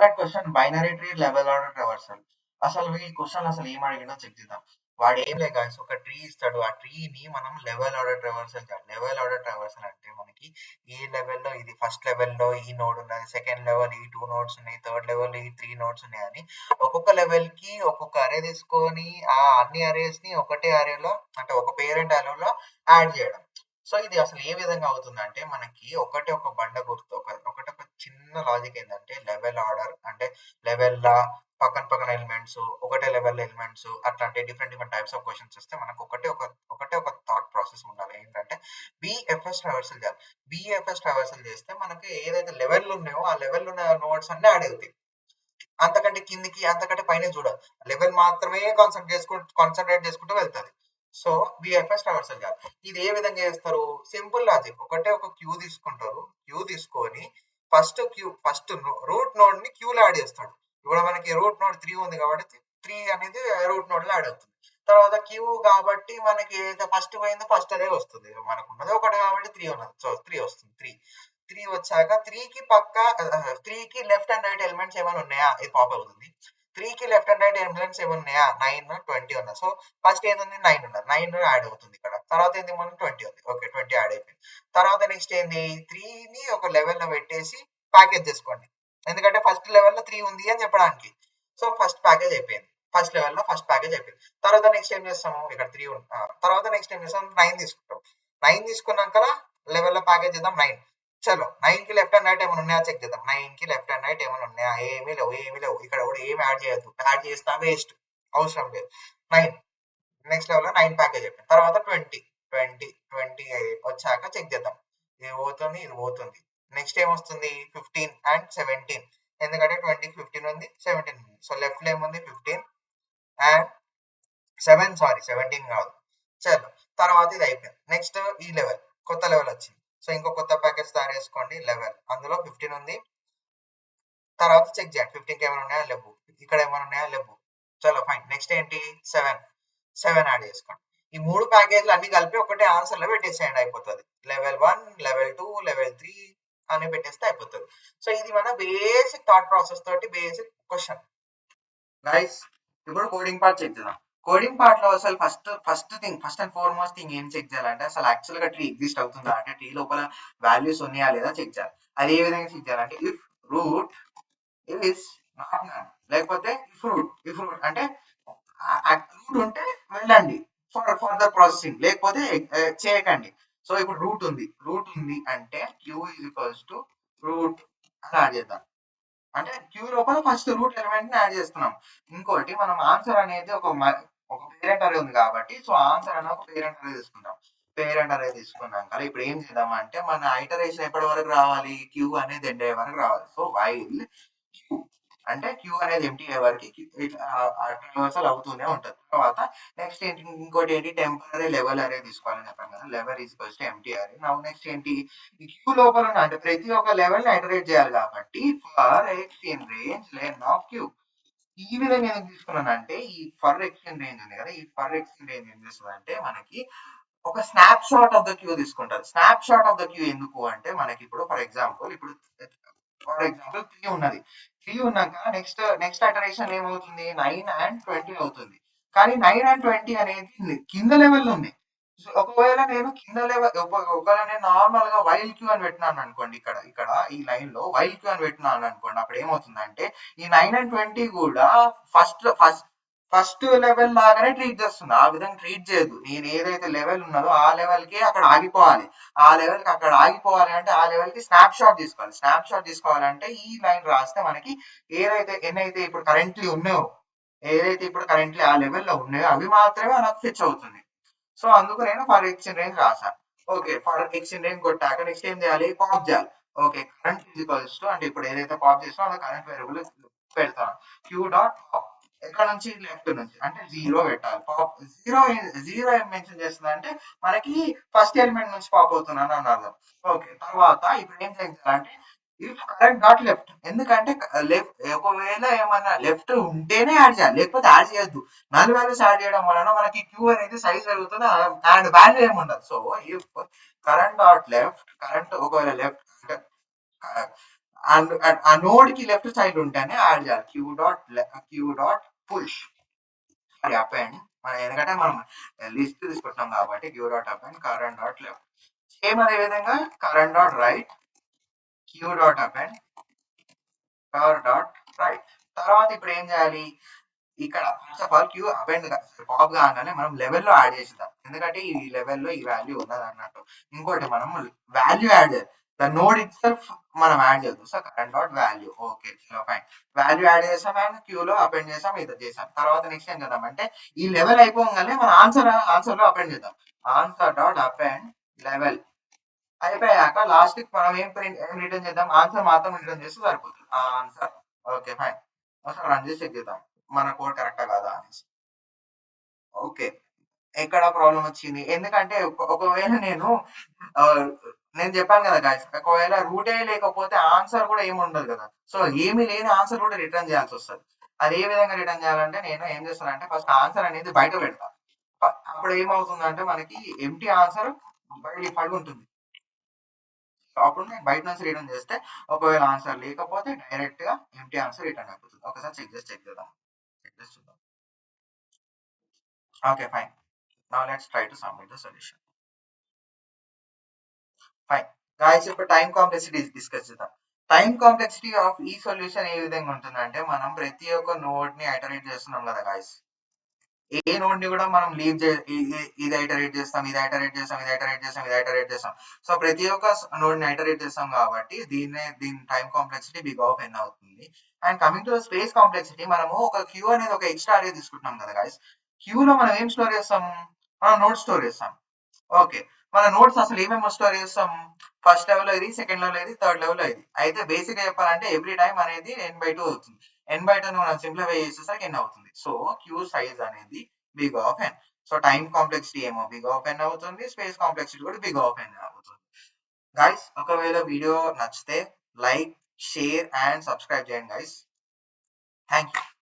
Correct question binary tree level order traversal. అసలు ఈ question అసలు ఏం అడిగిందో చెక్ చేద్దాం. వాడు ఏం లేదు guys, ఒక ట్రీ ఇస్తాడు. ఆ ట్రీని మనం లెవెల్ ఆర్డర్ ట్రావర్సల్ చేయాలి. లెవెల్ ఆర్డర్ ట్రావర్సల్ అంటే మనకి ఈ లెవెల్లో ఇది ఫస్ట్ లెవెల్లో ఈ నోడ్ ఉన్నది, సెకండ్ లెవెల్ ఈ 2 నోడ్స్ ఉన్నాయి, థర్డ్ లెవెల్ ఈ 3 నోడ్స్ ఉన్నాయి అని ఒక్కొక్క లెవెల్ కి ఒక్కొక్క అరే తీసుకొని ఆ అన్ని అరేస్ ని ఒకటే అరేలో అంటే ఒక పేరెంట్ అరేలో యాడ్ చేయడం. సో ఇది అసలు ఏ విధంగా అవుతుందంటే మనకి ఒకటే ఒక బండ గుర్తు ఒకటి ఒక చిన్న లాజిక్ ఏంటంటే లెవెల్ ఆర్డర్ అంటే లెవెల్ లా పక్కన పక్కన ఎలిమెంట్స్ ఒకటే లెవెల్ ఎలిమెంట్స్ అట్లాంటి different different types of questions వస్తే మనకు ఒకటే ఒక థాట్ ప్రాసెస్ ఉండాలి. ఏంటంటే బిఎఫ్ఎస్ ట్రావర్సల్ చేయాలి. బిఎఫ్ఎస్ ట్రావర్సల్ చేస్తే మనకి ఏదైతే లెవెల్ ఉన్నాయో ఆ లెవెల్ ఉన్న నోట్స్ అన్ని యాడ్ అవుతాయి. అంతకంటే కిందికి అంతకంటే పైన చూడాలి. లెవెల్ మాత్రమే కాన్సన్ట్రేట్ చేసుకుంటూ వెళ్తుంది. సో బిఎఫ్ఎస్ ట్రావర్సల్ చేయాలి. ఇది ఏ విధంగా చేస్తారు? Simple logic. ఒకటే ఒక క్యూ తీసుకుంటారు. క్యూ తీసుకొని ఫస్ట్ రూట్ నోడ్ ని క్యూలో యాడ్ చేస్తాడు. ఇప్పుడు మనకి రూట్ నోడ్ 3 ఉంది కాబట్టి 3 అనేది రూట్ నోడ్ లో యాడ్ అవుతుంది. తర్వాత క్యూ కాబట్టి మనకి ఏదైతే ఫస్ట్ పోయిందో ఫస్ట్ అదే వస్తుంది. మనకు ఉన్నది ఒకటి కాబట్టి 3 ఉన్నది. సో 3 వస్తుంది. 3 వచ్చాక 3 కి పక్క 3 కి లెఫ్ట్ అండ్ రైట్ ఎలిమెంట్స్ ఏమైనా ఉన్నాయా? ఇది పాప్ అవుతుంది. 3 కి లెఫ్ట్ అండ్ రైట్ ఎలిమెంట్స్ ఏమైనా ఉన్నాయా? 9, 20 ఉన్నాయి. సో ఫస్ట్ ఏంది 9 ఉన్నది. 9 యాడ్ అవుతుంది ఇక్కడ. తర్వాత ఏంది మనం 20 ఉంది. ఓకే 20 యాడ్ అయిపోయింది. తర్వాత నెక్స్ట్ ఏంది 3 ని ఒక లెవెల్ లో పెట్టేసి ప్యాకేజ్ చేసుకోండి. ఎందుకంటే ఫస్ట్ లెవెల్ లో 3 ఉంది అని చెప్పడానికి. సో ఫస్ట్ ప్యాకేజ్ అయిపోయింది. ఫస్ట్ లెవెల్ లో ఫస్ట్ ప్యాకేజ్ అయిపోయింది. తర్వాత నెక్స్ట్ ఏం చేస్తాము? ఇక్కడ 3 ఉంది. తర్వాత నెక్స్ట్ ఏం చేస్తాం? 9 తీసుకుంటాం. 9 తీసుకున్నాక లెవెల్ లో ప్యాకేజ్ చేద్దాం 9. చలో 9 కి లెఫ్ట్ అండ్ రైట్ ఏమైనా ఉన్నాయా చెక్ చేద్దాం. 9 కి లెఫ్ట్ అండ్ రైట్ ఏమైనా ఉన్నాయా? ఏమీ లేవు. ఇక్కడ కూడా ఏమి యాడ్ చేయొద్దు. యాడ్ చేస్తా వేస్ట్, అవసరం లేదు. 9 నెక్స్ట్ లెవెల్ లో 9 ప్యాకేజ్ అయిపోయింది. తర్వాత 20 వచ్చాక చెక్ చేద్దాం. ఇది పోతుంది. నెక్స్ట్ ఏమొస్తుంది? 15 అండ్ 17. ఎందుకంటే 20 15 ఉంది, 17 ఉంది. సో లెఫ్ట్ లో ఏముంది? 15 అండ్ 17 కాదు. చలో తర్వాత ఇది అయిపోయింది. నెక్స్ట్ ఈ లెవెల్ కొత్త లెవెల్ వచ్చింది. సో ఇంకో కొత్త ప్యాకేజ్ తయారు చేసుకోండి. లెవెల్ అందులో 15 ఉంది. తర్వాత చెక్ చేయండి 15 కి ఏమైనా ఉన్నాయా? లేవు. ఇక్కడ ఏమైనా ఉన్నాయా? లేవు. చలో ఫైన్. నెక్స్ట్ ఏంటి? 7 యాడ్ చేసుకోండి. ఈ 3 ప్యాకేజ్లు అన్ని కలిపి ఒకటే ఆన్సర్ లో పెట్టేసేయండి, అయిపోతుంది. లెవెల్ 1, లెవెల్ 2, లెవెల్ 3 అని పెట్టేస్తే అయిపోతుంది. సో ఇది మన బేసిక్ థాట్ ప్రాసెస్ తోటి బేసిక్ క్వశ్చన్. గైస్ ఇప్పుడు కోడింగ్ పార్ట్ చెక్ చేద్దాం. కోడింగ్ పార్ట్ లో అసలు ఫస్ట్ అండ్ ఫార్మోస్ట్ థింగ్ ఏం చెక్ చేయాలంటే అసలు యాక్చువల్ గా ట్రీ ఎగ్జిస్ట్ అవుతుందా అంటే ట్రీ లోపల వాల్యూస్ ఉన్నాయా లేదా చెక్ చేయాలి. అది ఏ విధంగా చెక్ చేయాలంటే if root is not none, లేకపోతే ఇఫ్ రూట్ అంటే రూట్ ఉంటే వెళ్ళండి ఫర్ ఫర్దర్ ప్రాసెసింగ్, లేకపోతే చేయకండి. సో ఇప్పుడు రూట్ ఉంది అంటే Q is equals to root అని యాడ్ చేద్దాం. అంటే క్యూ లోపల ఫస్ట్ రూట్ ఎలిమెంట్ ని యాడ్ చేస్తున్నాం. ఇంకోటి మనం ఆన్సర్ అనేది ఒక పేరెంట్ అరే ఉంది కాబట్టి సో ఆన్సర్ అనేది ఒక పేరెంట్ అరే తీసుకుంటాం. పేరెంట్ అరే తీసుకున్నాక ఇప్పుడు ఏం చేద్దాం అంటే మన ఐటరేషన్ ఎప్పటి వరకు రావాలి? క్యూ అనేది ఎండ్ అయ్యే వరకు రావాలి. సో వైల్ క్యూ అంటే క్యూ అనేది ఎంటీ అయ్యే వరకు ట్రావర్సల్ అవుతూనే ఉంటుంది. తర్వాత నెక్స్ట్ ఏంటి? ఇంకోటి ఏంటి? టెంపరీ లెవెల్ అరే తీసుకోవాలని చెప్పాను కదా. Level is equals to empty అరే. నౌ నెక్స్ట్ ఏంటి? ఈ క్యూ లోపల అంటే ప్రతి ఒక్క లెవెల్ ని ఐటరేట్ చేయాలి కాబట్టి for x in range len of queue. ఈ విధంగా ఎందుకు తీసుకున్నానంటే ఈ ఫర్ ఎక్స్ ఇన్ రేంజ్ ఉంది కదా, ఈ ఫర్ ఎక్స్ ఇన్ రేంజ్ ఏం చేస్తుంది అంటే మనకి ఒక snapshot of the queue తీసుకుంటారు. Snapshot of the queue ఎందుకు అంటే మనకి ఇప్పుడు ఫర్ ఎగ్జాంపుల్ 3 ఉన్నది. 3 ఉన్నాక నెక్స్ట్ ఇటరేషన్ ఏమవుతుంది? 9 అండ్ 20 అవుతుంది. కానీ 9 అండ్ 20 అనేది కింద లెవెల్ ఉంది. ఒకవేళ నేను కింద లెవెల్ ఒకవేళ నేను నార్మల్ గా వైల్ క్యూ అని పెట్టినాను అనుకోండి, ఇక్కడ ఈ లైన్ లో వైల్ క్యూ అని పెట్టినాను అనుకోండి, అప్పుడు ఏమవుతుందంటే ఈ 9 అండ్ 20 కూడా ఫస్ట్ లెవెల్ లాగానే ట్రీట్ చేస్తుంది. ఆ విధంగా ట్రీట్ చేయదు. నేను ఏదైతే లెవెల్ ఉన్నదో ఆ లెవెల్ కి అక్కడ ఆగిపోవాలి. ఆ లెవెల్ కి అక్కడ ఆగిపోవాలి అంటే ఆ లెవెల్ కి స్నాప్ షాట్ తీసుకోవాలి. స్నాప్ షాట్ తీసుకోవాలంటే ఈ లైన్ రాస్తే మనకి ఎన్నైతే ఇప్పుడు కరెంట్లీ ఉన్నాయో ఆ లెవెల్లో ఉన్నాయో అవి మాత్రమే మనకు ఫిక్స్ అవుతుంది. సో అందుకు నేను ఫర్ ఎక్స్ ఇన్ రేంజ్ రాశాను. Okay for x in range కొట్టాక నెక్స్ట్ ఏం చేయాలి? పాప్ చేయాలి. ఓకే కరెంట్ ఈక్వల్స్ టు అంటే ఇప్పుడు ఏదైతే పాప్ చేసినా అది కరెంట్ వేరియబుల్ పెడతాను. క్యూ డాట్ పాప్ ఎక్కడ నుంచి? లెఫ్ట్ నుంచి. అంటే 0 పెట్టాలి. పాప్ జీరో ఏం మెన్షన్ చేస్తుంది అంటే మనకి ఫస్ట్ ఎలిమెంట్ నుంచి పాప్ అవుతున్నాను అని అర్థం. ఓకే తర్వాత ఇప్పుడు ఏం చేయాలంటే ఇఫ్ కరెంట్ డాట్ లెఫ్ట్, ఎందుకంటే ఒకవేళ ఏమన్నా లెఫ్ట్ ఉంటేనే యాడ్ చేయాలి, లేకపోతే యాడ్ చేయొద్దు. నల్ వాల్యూస్ యాడ్ చేయడం వలన మనకి క్యూ అనేది సైజ్ పెరుగుతుంది అండ్ వాల్యూ ఏమి ఉండదు. So if current dot left, current ఒకవేళ లెఫ్ట్ ఆ నోడ్ కి లెఫ్ట్ సైడ్ ఉంటేనే యాడ్ చేయాలి. క్యూ డాట్ పుష్ అది అపెండ్ మనం, ఎందుకంటే మనం లిస్ట్ తీసుకుంటున్నాం కాబట్టి Q dot append current dot left. Same అదే విధంగా current dot right Q dot append cur dot right. తర్వాత ఇప్పుడు ఏం చేయాలి, ఇక్కడ first of all Q append pop కాగానే మనం లెవెల్లో యాడ్ చేసేద్దాం, ఎందుకంటే ఈ లెవెల్లో ఈ వాల్యూ ఉన్నది అన్నట్టు. ఇంకోటి మనం వాల్యూ యాడ్ చేయాలి, ద నోడ్ ఇట్ సెల్ఫ్ మనం యాడ్ చేద్దాం. So current dot value, okay fine. Value add చేసాం అండ్ క్యూలో అపెండ్ చేసాం, ఇది చేసాం. తర్వాత నెక్స్ట్ ఏం చేద్దాం అంటే ఈ లెవెల్ అయిపోగానే మన ఆన్సర్ లో అపెండ్ చేద్దాం. ఆన్సర్ డాట్ అపెండ్ లెవెల్ అయిపోయాక లాస్ట్ కి మనం ఏం రిటర్న్ చేద్దాం, ఆన్సర్ మాత్రం రిటర్న్ చేస్తే సరిపోతుంది. Answer, okay fine. ఒకసారి రన్ చేసి చెక్ చేద్దాం మన కోడ్ కరెక్టా కాదా అనేసి. ఓకే, ఎక్కడ ప్రాబ్లం వచ్చింది, ఎందుకంటే ఒకవేళ ఆ, నేను చెప్పాను కదా గాయస్, ఒకవేళ రూటే లేకపోతే ఆన్సర్ కూడా ఏమి ఉండదు కదా. సో ఏమీ లేని ఆన్సర్ కూడా రిటర్న్ చేయాల్సి వస్తుంది. అది ఏ విధంగా రిటర్న్ చేయాలంటే నేను ఏం చేస్తానంటే ఫస్ట్ ఆన్సర్ అనేది బయట పెడతా. అప్పుడు ఏమవుతుందంటే మనకి ఎంటీ ఆన్సర్ బై డిఫాల్ట్ ఉంటుంది. అప్పుడు నేను బయట నుంచి రిటర్న్ చేస్తే ఒకవేళ ఆన్సర్ లేకపోతే డైరెక్ట్ గా ఎంటీ ఆన్సర్ రిటర్న్ అయిపోతుంది. ఒకసారి చెక్ చేద్దాం. చెక్ చేసి చూద్దాం. Okay fine. Now let's try to submit the solution. Fine. Guys, ఇప్పుడు టైం కాంప్లెక్సిటీ డిస్కస్ చేద్దాం. టైం కాంప్లెక్సిటీ ఆఫ్ ఈ సొల్యూషన్ ఏ విధంగా ఉంటుందంటే మనం ప్రతి ఒక్క నోడ్ ని ఐటరేట్ చేస్తున్నాం కదా గాయస్. ఏ నోడ్ ని కూడా మనం ఇది ఐటరేట్ చేస్తాం, ఇది ఐటరేట్ చేస్తాం, ఇది ఐటరేట్ చేస్తాం, ఇది ఐటరేట్ చేస్తాం. సో ప్రతి ఒక్క నోడ్ ని ఐటరేట్ చేస్తాం కాబట్టి దీని టైం కాంప్లెక్సిటీ బిగ్ ఆఫ్ ఎన్ అవుతుంది. And coming to space complexity, మనము ఒక క్యూ అనేది ఒక ఎక్స్ట్రా అరే తీసుకుంటున్నాం కదా గాయస్. క్యూ లో మనం ఏం స్టోర్ చేస్తాం, మనం నోట్ స్టోర్ చేస్తాం. ఓకే, మన నోట్స్ అసలు ఏమేమి స్టోర్ చేస్తాం, ఫస్ట్ లెవెల్ ఇది, సెకండ్ లెవెల్ ఇది, థర్డ్ లెవెల్ ఇది. అయితే బేసిక్ గా చెప్పాలంటే ఎవ్రీ టైం అనేది n/2 అవుతుంది. n/2 మనం సింప్లిఫై చేసేసరికి n అవుతుంది. సో క్యూ సైజ్ అనేది big of n. So time complexity ఏమో బిగ్ ఆఫ్ n అవుతుంది, స్పేస్ కాంప్లెక్సిటీ కూడా బిగ్ ఆఫ్ n అవుతుంది. గైస్, ఒకవేళ వీడియో నచ్చితే లైక్, షేర్ అండ్ సబ్స్క్రైబ్ చేయండి గైస్. Thank you.